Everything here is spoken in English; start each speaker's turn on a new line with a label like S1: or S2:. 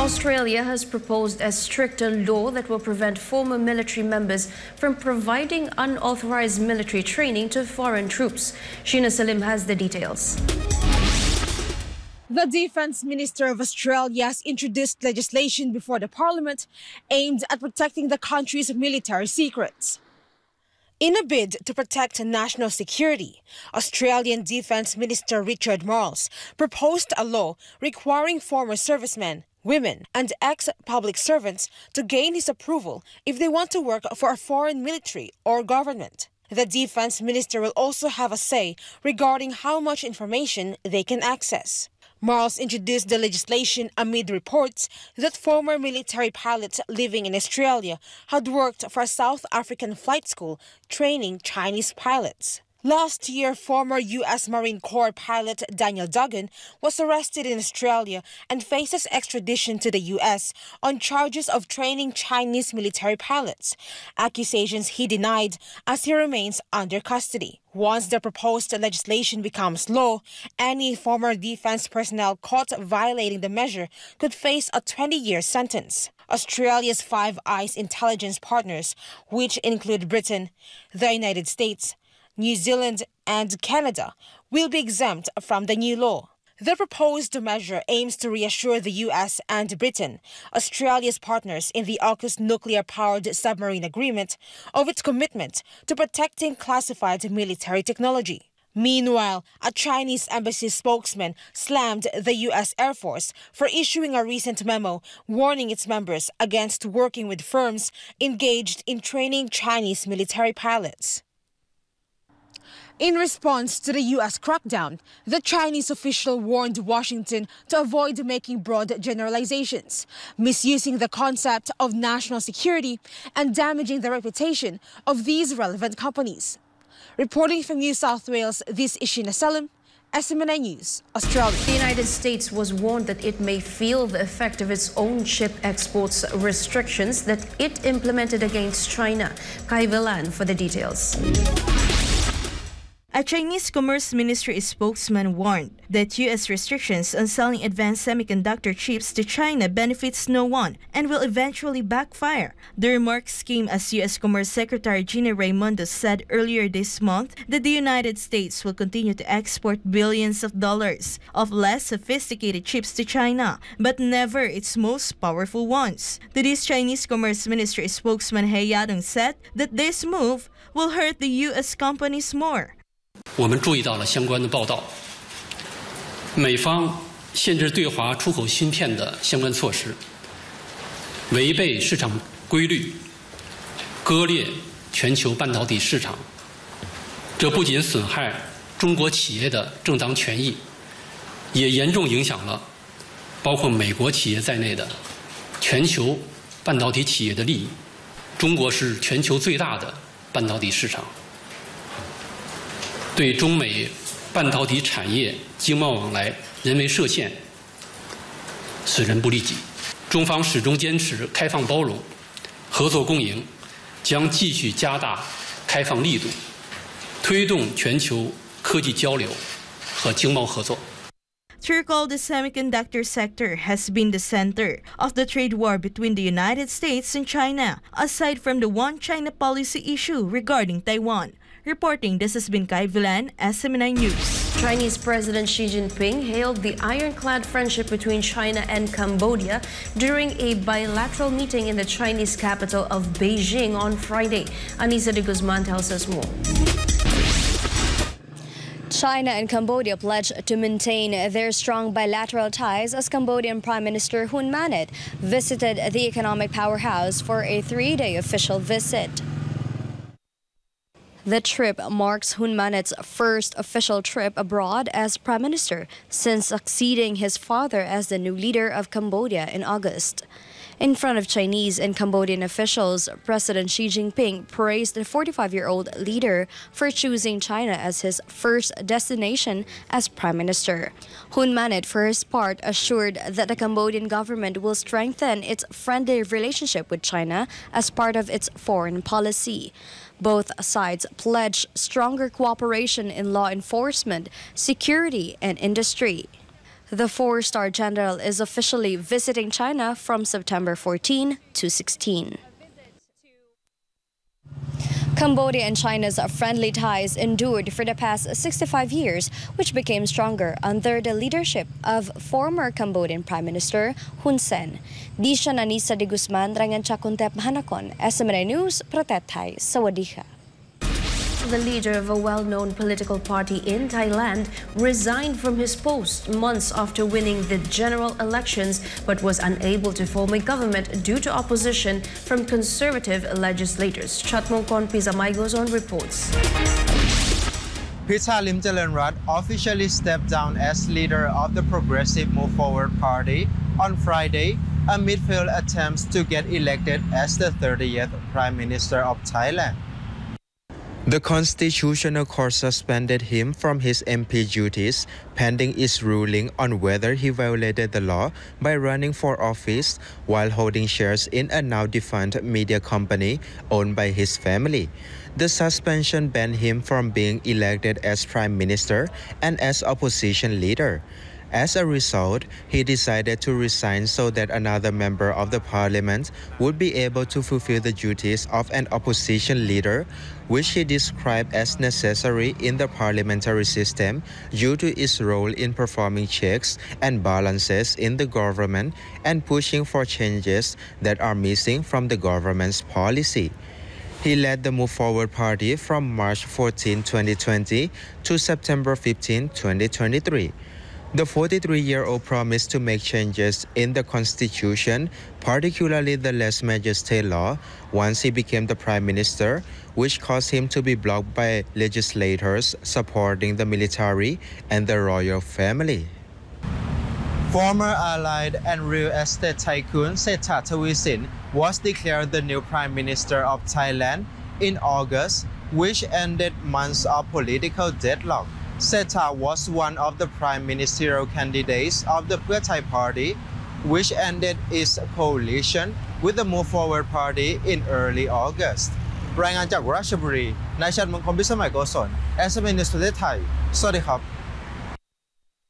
S1: Australia has proposed a stricter law that will prevent former military members from providing unauthorized military training to foreign troops. Sheina Selim has the details.
S2: The Defence Minister of Australia has introduced legislation before the Parliament aimed at protecting the country's military secrets. In a bid to protect national security, Australian Defence Minister Richard Marles proposed a law requiring former servicemen, women and ex-public servants to gain his approval if they want to work for a foreign military or government. The Defence Minister will also have a say regarding how much information they can access. Marles introduced the legislation amid reports that former military pilots living in Australia had worked for a South African flight school training Chinese pilots. Last year, former U.S. Marine Corps pilot Daniel Duggan was arrested in Australia and faces extradition to the U.S. on charges of training Chinese military pilots, accusations he denied as he remains under custody. Once the proposed legislation becomes law, any former defense personnel caught violating the measure could face a 20-year sentence. Australia's Five Eyes intelligence partners, which include Britain, the United States, New Zealand and Canada, will be exempt from the new law. The proposed measure aims to reassure the U.S. and Britain, Australia's partners in the AUKUS nuclear-powered submarine agreement, of its commitment to protecting classified military technology. Meanwhile, a Chinese embassy spokesman slammed the U.S. Air Force for issuing a recent memo warning its members against working with firms engaged in training Chinese military pilots. In response to the U.S. crackdown, the Chinese official warned Washington to avoid making broad generalizations, misusing the concept of national security and damaging the reputation of these relevant companies. Reporting from New South Wales, this is Sheina Selim, SMNI News, Australia.
S1: The United States was warned that it may feel the effect of its own chip exports restrictions that it implemented against China. Kai Villan for the details.
S3: A Chinese Commerce Ministry spokesman warned that U.S. restrictions on selling advanced semiconductor chips to China benefits no one and will eventually backfire. The remarks came as U.S. Commerce Secretary Gina Raimondo said earlier this month that the United States will continue to export billions of dollars of less sophisticated chips to China, but never its most powerful ones. To this, Chinese Commerce Ministry spokesman He Yadong said that this move will hurt the U.S. companies more.
S4: 我们注意到了相关的报道，美方限制对华出口芯片的相关措施，违背市场规律，割裂全球半导体市场。这不仅损害中国企业的正当权益，也严重影响了包括美国企业在内的全球半导体企业的利益。中国是全球最大的半导体市场。 对中美半导体产业经贸往来人为设限，损人不利己。中方始终坚持开放包容、合作共赢，将继续加大开放力度，推动全球科技交流和经贸合作。
S3: To recall, the semiconductor sector has been the center of the trade war between the United States and China, aside from the One China policy issue regarding Taiwan. Reporting, this has been Kai Villan, SMNI News.
S1: Chinese President Xi Jinping hailed the ironclad friendship between China and Cambodia during a bilateral meeting in the Chinese capital of Beijing on Friday. Anisa de Guzman tells us more.
S5: China and Cambodia pledged to maintain their strong bilateral ties as Cambodian Prime Minister Hun Manet visited the economic powerhouse for a 3-day official visit. The trip marks Hun Manet's first official trip abroad as Prime Minister since succeeding his father as the new leader of Cambodia in August. In front of Chinese and Cambodian officials, President Xi Jinping praised the 45-year-old leader for choosing China as his first destination as Prime Minister. Hun Manet, for his part, assured that the Cambodian government will strengthen its friendly relationship with China as part of its foreign policy. Both sides pledged stronger cooperation in law enforcement, security, and industry. The four-star general is officially visiting China from September 14 to 16. Cambodia and China's friendly ties endured for the past 65 years, which became stronger under the leadership of former Cambodian Prime Minister Hun Sen. Di siya Nanisa de Guzman rangan Chakuntep Hanakon, SMNI News, Protetai, Sawadika.
S1: The leader of a well-known political party in Thailand resigned from his post months after winning the general elections but was unable to form a government due to opposition from conservative legislators. Chatmongkon Pizamay goes on reports.
S6: Pithalim Jalanrat officially stepped down as leader of the Progressive Move Forward Party on Friday amid failed attempts to get elected as the 30th Prime Minister of Thailand. The Constitutional Court suspended him from his MP duties pending its ruling on whether he violated the law by running for office while holding shares in a now-defunct media company owned by his family. The suspension banned him from being elected as Prime Minister and as opposition leader. As a result, he decided to resign so that another member of the parliament would be able to fulfill the duties of an opposition leader, which he described as necessary in the parliamentary system due to its role in performing checks and balances in the government and pushing for changes that are missing from the government's policy. He led the Move Forward Party from March 14, 2020 to September 15, 2023. The 43-year-old promised to make changes in the constitution, particularly the less major state law, once he became the prime minister, which caused him to be blocked by legislators supporting the military and the royal family. Former allied and real estate tycoon Sethar Thavisin was declared the new prime minister of Thailand in August, which ended months of political deadlock. Sethar was one of the prime ministerial candidates of the Pheu Thai Party, which ended its coalition with the Move Forward Party in early August. รายงานจากราชบุรี นายชัดมงคล พิสมัยโกศล SMN News ประเทศไทย สวัสดีครับ